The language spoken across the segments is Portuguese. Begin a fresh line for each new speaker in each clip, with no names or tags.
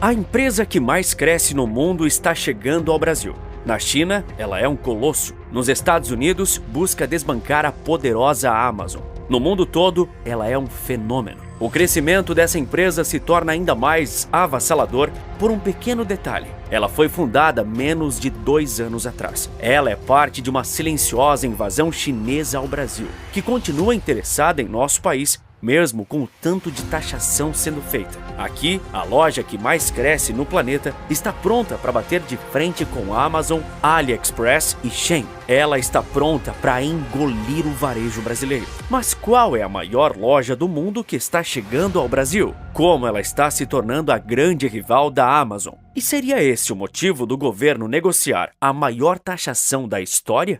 A empresa que mais cresce no mundo está chegando ao Brasil. Na China, ela é um colosso. Nos Estados Unidos, busca desbancar a poderosa Amazon. No mundo todo, ela é um fenômeno. O crescimento dessa empresa se torna ainda mais avassalador por um pequeno detalhe. Ela foi fundada menos de 2 anos atrás. Ela é parte de uma silenciosa invasão chinesa ao Brasil, que continua interessada em nosso país, mesmo com o tanto de taxação sendo feita. Aqui, a loja que mais cresce no planeta está pronta para bater de frente com a Amazon, AliExpress e Shein. Ela está pronta para engolir o varejo brasileiro. Mas qual é a maior loja do mundo que está chegando ao Brasil? Como ela está se tornando a grande rival da Amazon? E seria esse o motivo do governo negociar a maior taxação da história?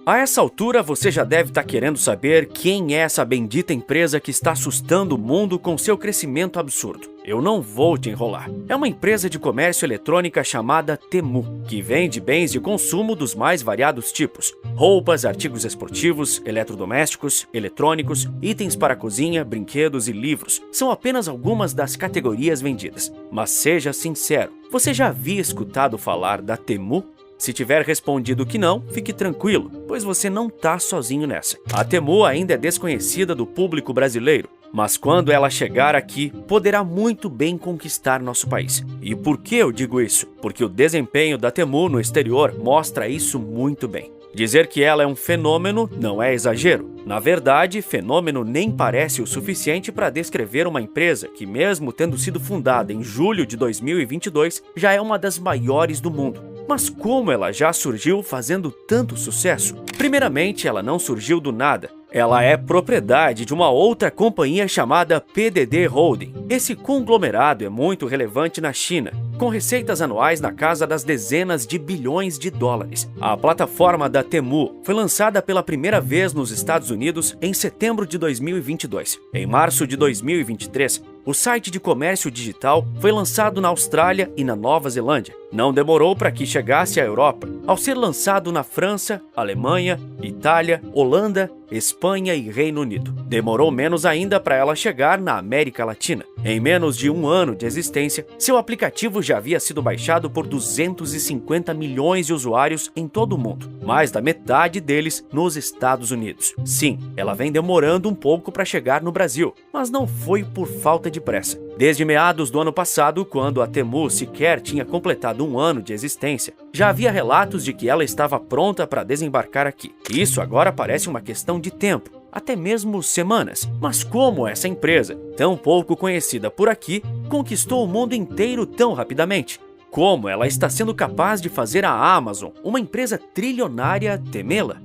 A essa altura, você já deve estar querendo saber quem é essa bendita empresa que está assustando o mundo com seu crescimento absurdo. Eu não vou te enrolar. É uma empresa de comércio eletrônica chamada Temu, que vende bens de consumo dos mais variados tipos: roupas, artigos esportivos, eletrodomésticos, eletrônicos, itens para a cozinha, brinquedos e livros. São apenas algumas das categorias vendidas. Mas seja sincero, você já havia escutado falar da Temu? Se tiver respondido que não, fique tranquilo, pois você não está sozinho nessa. A Temu ainda é desconhecida do público brasileiro, mas quando ela chegar aqui, poderá muito bem conquistar nosso país. E por que eu digo isso? Porque o desempenho da Temu no exterior mostra isso muito bem. Dizer que ela é um fenômeno não é exagero. Na verdade, fenômeno nem parece o suficiente para descrever uma empresa que, mesmo tendo sido fundada em julho de 2022, já é uma das maiores do mundo. Mas como ela já surgiu fazendo tanto sucesso? Primeiramente, ela não surgiu do nada. Ela é propriedade de uma outra companhia chamada PDD Holding. Esse conglomerado é muito relevante na China, com receitas anuais na casa das dezenas de bilhões de dólares. A plataforma da Temu foi lançada pela primeira vez nos Estados Unidos em setembro de 2022. Em março de 2023, o site de comércio digital foi lançado na Austrália e na Nova Zelândia. Não demorou para que chegasse à Europa, ao ser lançado na França, Alemanha, Itália, Holanda, Espanha e Reino Unido. Demorou menos ainda para ela chegar na América Latina. Em menos de 1 ano de existência, seu aplicativo já havia sido baixado por 250 milhões de usuários em todo o mundo, mais da metade deles nos Estados Unidos. Sim, ela vem demorando um pouco para chegar no Brasil, mas não foi por falta de pressa. Desde meados do ano passado, quando a Temu sequer tinha completado 1 ano de existência, já havia relatos de que ela estava pronta para desembarcar aqui. Isso agora parece uma questão de tempo, até mesmo semanas. Mas como essa empresa, tão pouco conhecida por aqui, conquistou o mundo inteiro tão rapidamente? Como ela está sendo capaz de fazer a Amazon, uma empresa trilionária, temê-la?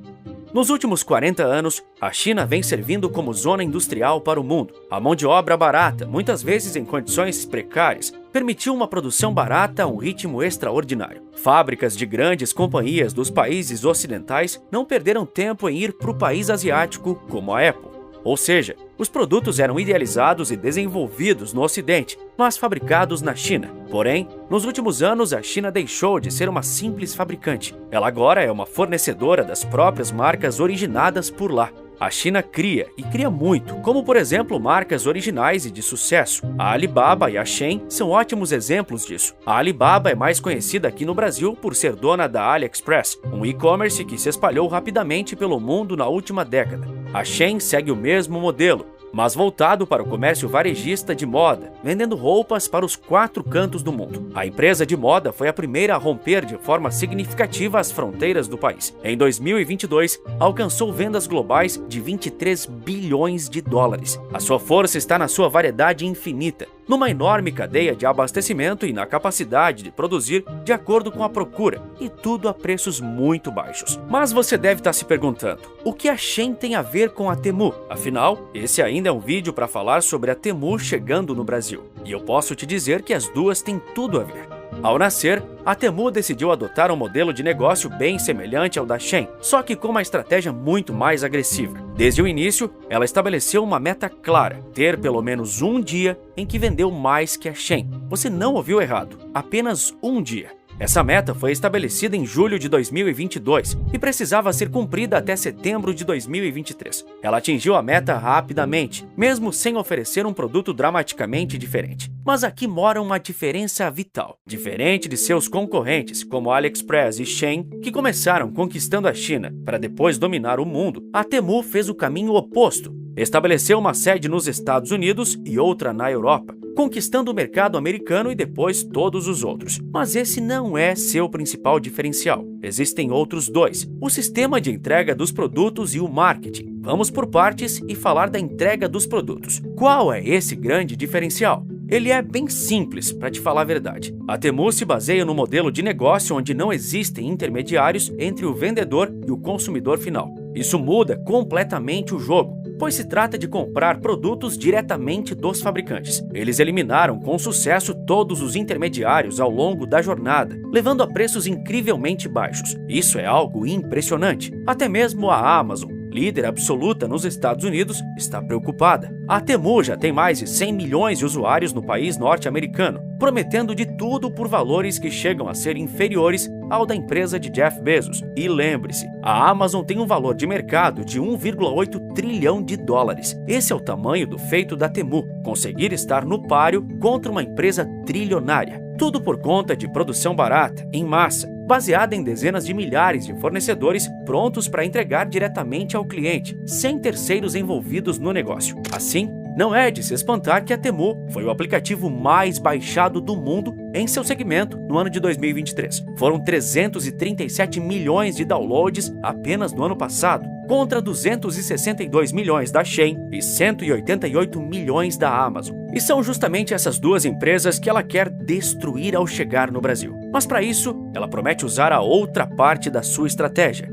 Nos últimos 40 anos, a China vem servindo como zona industrial para o mundo. A mão de obra barata, muitas vezes em condições precárias, permitiu uma produção barata a um ritmo extraordinário. Fábricas de grandes companhias dos países ocidentais não perderam tempo em ir para o país asiático, como a Apple. Ou seja, os produtos eram idealizados e desenvolvidos no Ocidente, mas fabricados na China. Porém, nos últimos anos, a China deixou de ser uma simples fabricante. Ela agora é uma fornecedora das próprias marcas originadas por lá. A China cria, e cria muito, como por exemplo marcas originais e de sucesso. A Alibaba e a Shein são ótimos exemplos disso. A Alibaba é mais conhecida aqui no Brasil por ser dona da AliExpress, um e-commerce que se espalhou rapidamente pelo mundo na última década. A Shein segue o mesmo modelo, mas voltado para o comércio varejista de moda, vendendo roupas para os 4 cantos do mundo. A empresa de moda foi a primeira a romper de forma significativa as fronteiras do país. Em 2022, alcançou vendas globais de 23 bilhões de dólares. A sua força está na sua variedade infinita, numa enorme cadeia de abastecimento e na capacidade de produzir de acordo com a procura, e tudo a preços muito baixos. Mas você deve estar se perguntando, o que a Shein tem a ver com a Temu? Afinal, esse ainda é um vídeo para falar sobre a Temu chegando no Brasil. E eu posso te dizer que as duas têm tudo a ver. Ao nascer, a Temu decidiu adotar um modelo de negócio bem semelhante ao da Shein, só que com uma estratégia muito mais agressiva. Desde o início, ela estabeleceu uma meta clara: ter pelo menos um dia em que vendeu mais que a Shein. Você não ouviu errado, apenas um dia. Essa meta foi estabelecida em julho de 2022 e precisava ser cumprida até setembro de 2023. Ela atingiu a meta rapidamente, mesmo sem oferecer um produto dramaticamente diferente. Mas aqui mora uma diferença vital. Diferente de seus concorrentes, como AliExpress e Shein, que começaram conquistando a China para depois dominar o mundo, a Temu fez o caminho oposto. Estabeleceu uma sede nos Estados Unidos e outra na Europa, conquistando o mercado americano e depois todos os outros. Mas esse não é seu principal diferencial. Existem outros dois: o sistema de entrega dos produtos e o marketing. Vamos por partes e falar da entrega dos produtos. Qual é esse grande diferencial? Ele é bem simples, para te falar a verdade. A Temu se baseia no modelo de negócio onde não existem intermediários entre o vendedor e o consumidor final. Isso muda completamente o jogo, pois se trata de comprar produtos diretamente dos fabricantes. Eles eliminaram com sucesso todos os intermediários ao longo da jornada, levando a preços incrivelmente baixos. Isso é algo impressionante. Até mesmo a Amazon, líder absoluta nos Estados Unidos, está preocupada. A Temu já tem mais de 100 milhões de usuários no país norte-americano, prometendo de tudo por valores que chegam a ser inferiores ao da empresa de Jeff Bezos. E lembre-se, a Amazon tem um valor de mercado de 1,8 trilhão de dólares. Esse é o tamanho do feito da Temu, conseguir estar no páreo contra uma empresa trilionária. Tudo por conta de produção barata, em massa, baseada em dezenas de milhares de fornecedores prontos para entregar diretamente ao cliente, sem terceiros envolvidos no negócio. Assim, não é de se espantar que a Temu foi o aplicativo mais baixado do mundo em seu segmento no ano de 2023. Foram 337 milhões de downloads apenas no ano passado, contra 262 milhões da Shein e 188 milhões da Amazon. E são justamente essas duas empresas que ela quer destruir ao chegar no Brasil. Mas para isso, ela promete usar a outra parte da sua estratégia.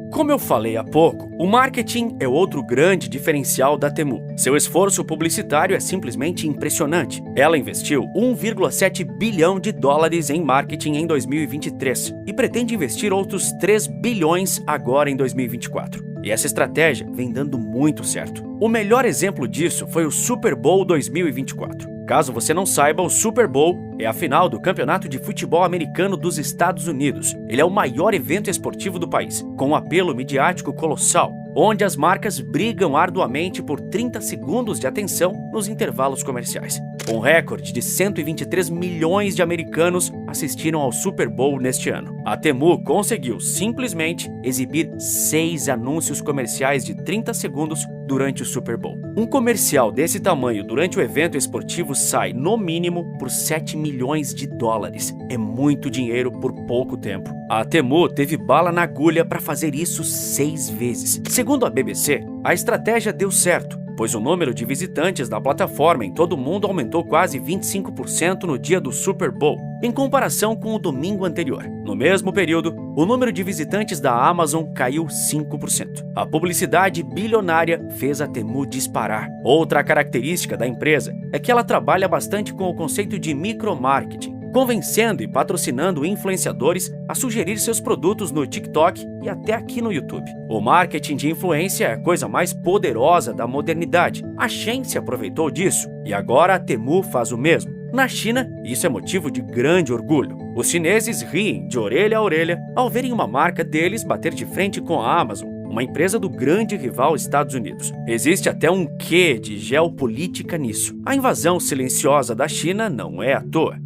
Como eu falei há pouco, o marketing é outro grande diferencial da Temu. Seu esforço publicitário é simplesmente impressionante. Ela investiu 1,7 bilhão de dólares em marketing em 2023 e pretende investir outros 3 bilhões agora em 2024. E essa estratégia vem dando muito certo. O melhor exemplo disso foi o Super Bowl 2024. Caso você não saiba, o Super Bowl é a final do Campeonato de Futebol Americano dos Estados Unidos. Ele é o maior evento esportivo do país, com um apelo midiático colossal, onde as marcas brigam arduamente por 30 segundos de atenção nos intervalos comerciais. Um recorde de 123 milhões de americanos assistiram ao Super Bowl neste ano. A Temu conseguiu simplesmente exibir 6 anúncios comerciais de 30 segundos durante o Super Bowl. Um comercial desse tamanho durante o evento esportivo sai, no mínimo, por 7 milhões de dólares. É muito dinheiro por pouco tempo. A Temu teve bala na agulha para fazer isso 6 vezes. Segundo a BBC, a estratégia deu certo, pois o número de visitantes da plataforma em todo o mundo aumentou quase 25% no dia do Super Bowl, em comparação com o domingo anterior. No mesmo período, o número de visitantes da Amazon caiu 5%. A publicidade bilionária fez a Temu disparar. Outra característica da empresa é que ela trabalha bastante com o conceito de micromarketing, convencendo e patrocinando influenciadores a sugerir seus produtos no TikTok e até aqui no YouTube. O marketing de influência é a coisa mais poderosa da modernidade. A Shein se aproveitou disso e agora a Temu faz o mesmo. Na China, isso é motivo de grande orgulho. Os chineses riem de orelha a orelha ao verem uma marca deles bater de frente com a Amazon, uma empresa do grande rival Estados Unidos. Existe até um quê de geopolítica nisso. A invasão silenciosa da China não é à toa.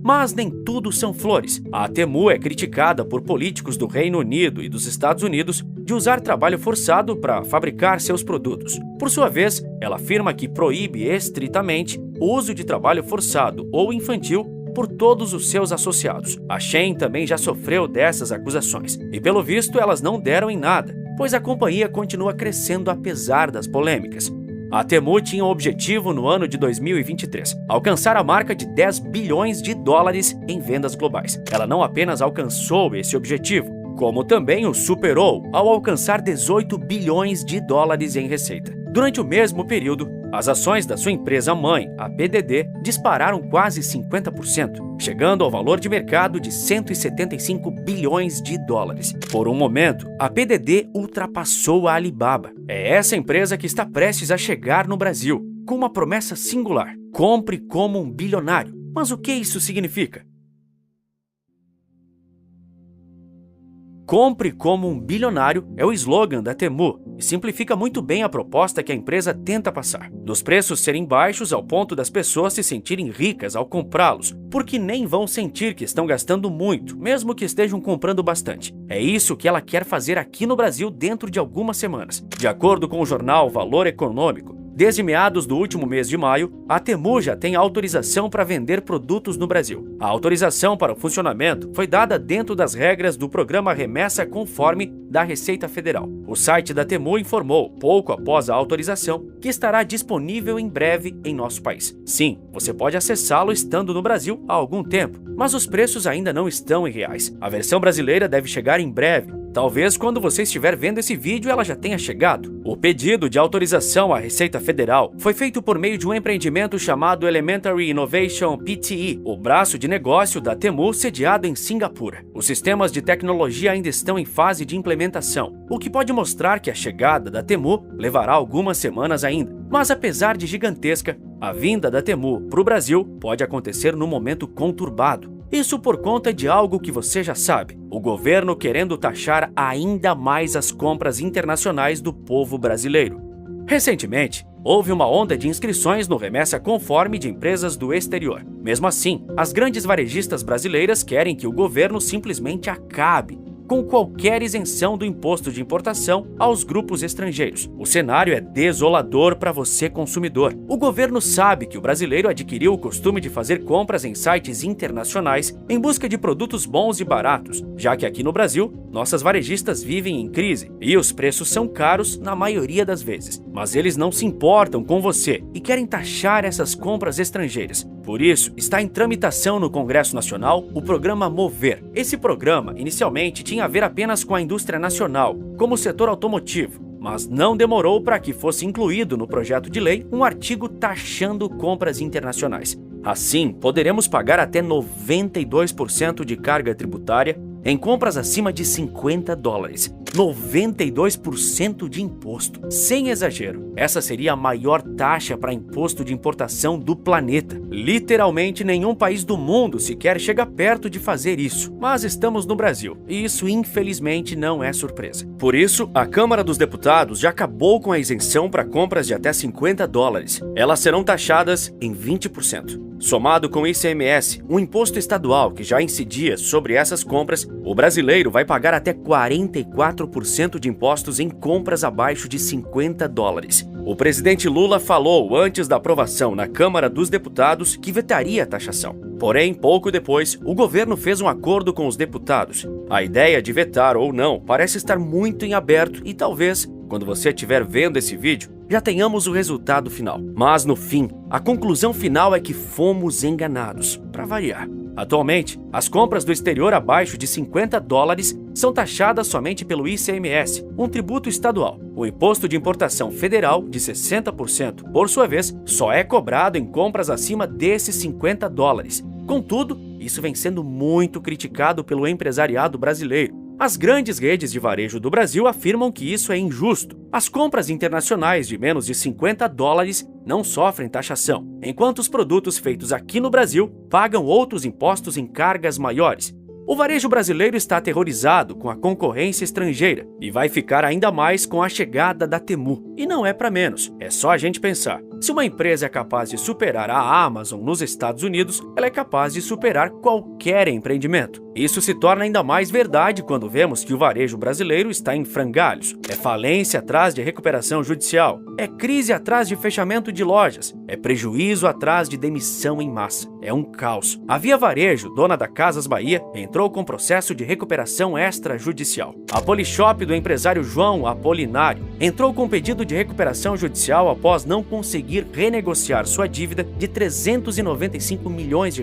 Mas nem tudo são flores. A Temu é criticada por políticos do Reino Unido e dos Estados Unidos de usar trabalho forçado para fabricar seus produtos. Por sua vez, ela afirma que proíbe estritamente o uso de trabalho forçado ou infantil por todos os seus associados. A Shein também já sofreu dessas acusações, e pelo visto elas não deram em nada, pois a companhia continua crescendo apesar das polêmicas. A Temu tinha um objetivo no ano de 2023, alcançar a marca de 10 bilhões de dólares em vendas globais. Ela não apenas alcançou esse objetivo, como também o superou ao alcançar 18 bilhões de dólares em receita. Durante o mesmo período, as ações da sua empresa mãe, a PDD, dispararam quase 50%, chegando ao valor de mercado de 175 bilhões de dólares. Por um momento, a PDD ultrapassou a Alibaba. É essa empresa que está prestes a chegar no Brasil, com uma promessa singular: compre como um bilionário. Mas o que isso significa? "Compre como um bilionário" é o slogan da Temu e simplifica muito bem a proposta que a empresa tenta passar. Dos preços serem baixos ao ponto das pessoas se sentirem ricas ao comprá-los, porque nem vão sentir que estão gastando muito, mesmo que estejam comprando bastante. É isso que ela quer fazer aqui no Brasil dentro de algumas semanas. De acordo com o jornal Valor Econômico, desde meados do último mês de maio, a Temu já tem autorização para vender produtos no Brasil. A autorização para o funcionamento foi dada dentro das regras do programa Remessa Conforme da Receita Federal. O site da Temu informou, pouco após a autorização, que estará disponível em breve em nosso país. Sim, você pode acessá-lo estando no Brasil há algum tempo, mas os preços ainda não estão em reais. A versão brasileira deve chegar em breve. Talvez quando você estiver vendo esse vídeo ela já tenha chegado. O pedido de autorização à Receita Federal foi feito por meio de um empreendimento chamado Elementary Innovation Pte., o braço de negócio da Temu sediado em Singapura. Os sistemas de tecnologia ainda estão em fase de implementação, o que pode mostrar que a chegada da Temu levará algumas semanas ainda. Mas apesar de gigantesca, a vinda da Temu para o Brasil pode acontecer num momento conturbado. Isso por conta de algo que você já sabe: o governo querendo taxar ainda mais as compras internacionais do povo brasileiro. Recentemente, houve uma onda de inscrições no Remessa Conforme de empresas do exterior. Mesmo assim, as grandes varejistas brasileiras querem que o governo simplesmente acabe com qualquer isenção do imposto de importação aos grupos estrangeiros. O cenário é desolador para você, consumidor. O governo sabe que o brasileiro adquiriu o costume de fazer compras em sites internacionais em busca de produtos bons e baratos, já que aqui no Brasil, nossas varejistas vivem em crise e os preços são caros na maioria das vezes. Mas eles não se importam com você e querem taxar essas compras estrangeiras. Por isso, está em tramitação no Congresso Nacional o programa Mover. Esse programa, inicialmente, tinha a ver apenas com a indústria nacional, como o setor automotivo, mas não demorou para que fosse incluído no projeto de lei um artigo taxando compras internacionais. Assim, poderemos pagar até 92% de carga tributária em compras acima de $50. 92% de imposto. Sem exagero, essa seria a maior taxa para imposto de importação do planeta. Literalmente nenhum país do mundo sequer chega perto de fazer isso. Mas estamos no Brasil, e isso infelizmente não é surpresa. Por isso, a Câmara dos Deputados já acabou com a isenção para compras de até $50. Elas serão taxadas em 20%. Somado com o ICMS, um imposto estadual que já incidia sobre essas compras, o brasileiro vai pagar até 44% de impostos em compras abaixo de $50. O presidente Lula falou antes da aprovação na Câmara dos Deputados que vetaria a taxação. Porém, pouco depois, o governo fez um acordo com os deputados. A ideia de vetar ou não parece estar muito em aberto e talvez, quando você estiver vendo esse vídeo, já tenhamos o resultado final. Mas no fim, a conclusão final é que fomos enganados, para variar. Atualmente, as compras do exterior abaixo de $50 são taxadas somente pelo ICMS, um tributo estadual. O imposto de importação federal, de 60%, por sua vez, só é cobrado em compras acima desses $50. Contudo, isso vem sendo muito criticado pelo empresariado brasileiro. As grandes redes de varejo do Brasil afirmam que isso é injusto. As compras internacionais de menos de $50 não sofrem taxação, enquanto os produtos feitos aqui no Brasil pagam outros impostos em cargas maiores. O varejo brasileiro está aterrorizado com a concorrência estrangeira e vai ficar ainda mais com a chegada da Temu. E não é para menos, é só a gente pensar. Se uma empresa é capaz de superar a Amazon nos Estados Unidos, ela é capaz de superar qualquer empreendimento. Isso se torna ainda mais verdade quando vemos que o varejo brasileiro está em frangalhos. É falência atrás de recuperação judicial, é crise atrás de fechamento de lojas, é prejuízo atrás de demissão em massa. É um caos. A Via Varejo, dona da Casas Bahia, entrou com processo de recuperação extrajudicial. A Polishop do empresário João Apolinário entrou com pedido de recuperação judicial após não conseguir renegociar sua dívida de R$395 milhões.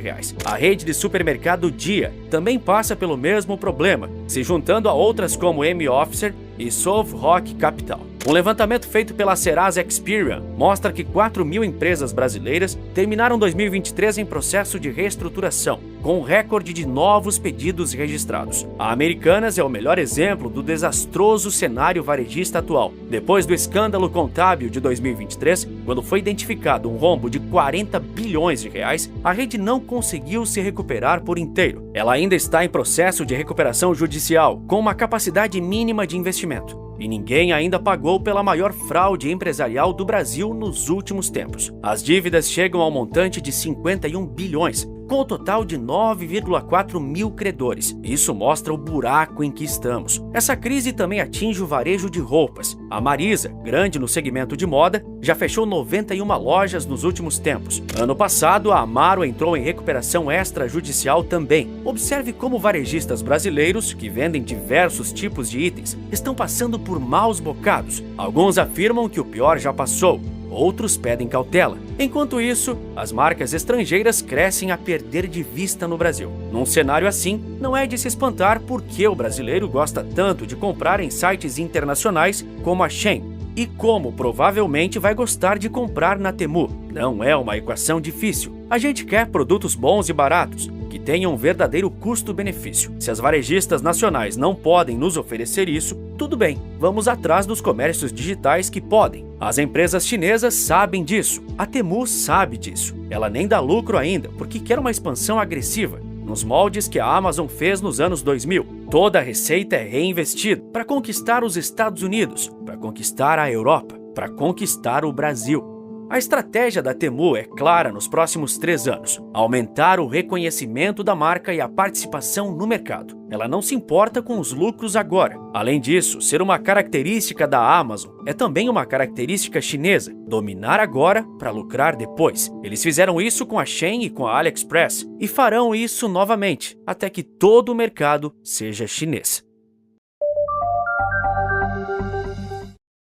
A rede de supermercado Dia também passa pelo mesmo problema, se juntando a outras como M-Officer e Solve Rock Capital. Um levantamento feito pela Serasa Experian mostra que 4.000 empresas brasileiras terminaram 2023 em processo de reestruturação, com um recorde de novos pedidos registrados. A Americanas é o melhor exemplo do desastroso cenário varejista atual. Depois do escândalo contábil de 2023, quando foi identificado um rombo de 40 bilhões de reais, a rede não conseguiu se recuperar por inteiro. Ela ainda está em processo de recuperação judicial, com uma capacidade mínima de investimento. E ninguém ainda pagou pela maior fraude empresarial do Brasil nos últimos tempos. As dívidas chegam ao montante de 51 bilhões, com o total de 9,4 mil credores. Isso mostra o buraco em que estamos. Essa crise também atinge o varejo de roupas. A Marisa, grande no segmento de moda, já fechou 91 lojas nos últimos tempos. Ano passado, a Amaro entrou em recuperação extrajudicial também. Observe como varejistas brasileiros, que vendem diversos tipos de itens, estão passando por maus bocados. Alguns afirmam que o pior já passou. Outros pedem cautela. Enquanto isso, as marcas estrangeiras crescem a perder de vista no Brasil. Num cenário assim, não é de se espantar porque o brasileiro gosta tanto de comprar em sites internacionais como a Shein e como provavelmente vai gostar de comprar na Temu. Não é uma equação difícil. A gente quer produtos bons e baratos, que tenham um verdadeiro custo-benefício. Se as varejistas nacionais não podem nos oferecer isso, tudo bem, vamos atrás dos comércios digitais que podem. As empresas chinesas sabem disso, a Temu sabe disso. Ela nem dá lucro ainda, porque quer uma expansão agressiva, nos moldes que a Amazon fez nos anos 2000. Toda a receita é reinvestida para conquistar os Estados Unidos, para conquistar a Europa, para conquistar o Brasil. A estratégia da Temu é clara nos próximos 3 anos: aumentar o reconhecimento da marca e a participação no mercado. Ela não se importa com os lucros agora. Além disso, ser uma característica da Amazon é também uma característica chinesa: dominar agora para lucrar depois. Eles fizeram isso com a Shein e com a AliExpress e farão isso novamente, até que todo o mercado seja chinês.